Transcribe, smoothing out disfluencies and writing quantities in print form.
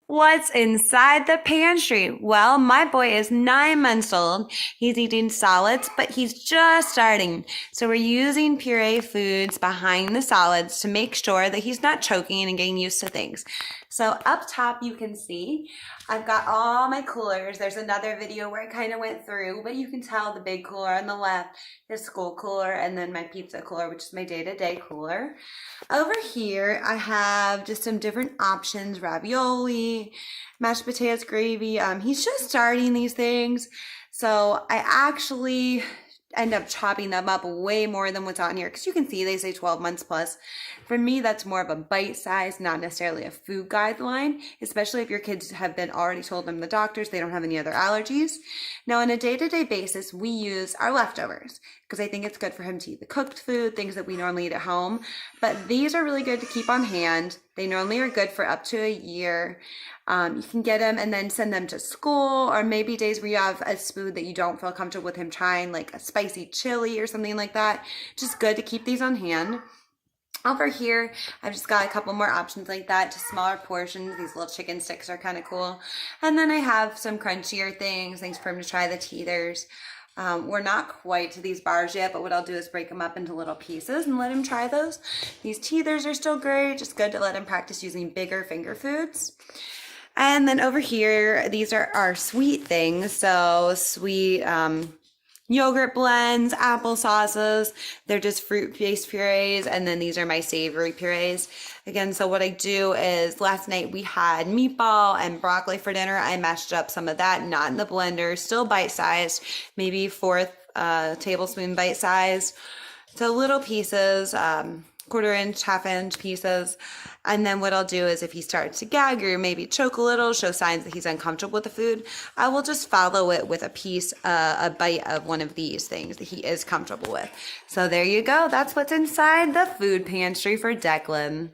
What's inside the pantry? Well, my boy is 9 months old. He's eating solids, but he's just starting. So we're using puree foods behind the solids to make sure that he's not choking and getting used to things. So up top, you can see I've got all my coolers. There's another video where I kind of went through, but you can tell the big cooler on the left, the school cooler, and then my pizza cooler, which is my day-to-day cooler. Over here, I have just some different options, ravioli, mashed potatoes, gravy. He's just starting these things. So I actually end up chopping them up way more than what's on here because you can see they say 12 months plus. For me, that's more of a bite size, not necessarily a food guideline, especially if your kids have been already told them the doctors they don't have any other allergies. Now, on a day-to-day basis, we use our leftovers because I think it's good for him to eat the cooked food, things that we normally eat at home. But these are really good to keep on hand. They normally are good for up to a year. You can get them and then send them to school, or maybe days where you have a food that you don't feel comfortable with him trying, like a spicy chili or something like that. Just good to keep these on hand. Over here, I've just got a couple more options like that, just smaller portions. These little chicken sticks are kind of cool. And then I have some crunchier things for him to try, the teethers. We're not quite to these bars yet, but what I'll do is break them up into little pieces and let him try those. These teethers are still great, just good to let him practice using bigger finger foods. And then over here, these are our sweet things. So sweet yogurt blends, apple sauces. They're just fruit-based purees. And then these are my savory purees. Again, so what I do is last night we had meatball and broccoli for dinner. I mashed up some of that, not in the blender, still bite-sized, maybe fourth tablespoon bite-sized. So little pieces, quarter-inch, half-inch pieces. And then what I'll do is if he starts to gag or maybe choke a little, show signs that he's uncomfortable with the food, I will just follow it with a piece, a bite of one of these things that he is comfortable with. So there you go. That's what's inside the food pantry for Declan.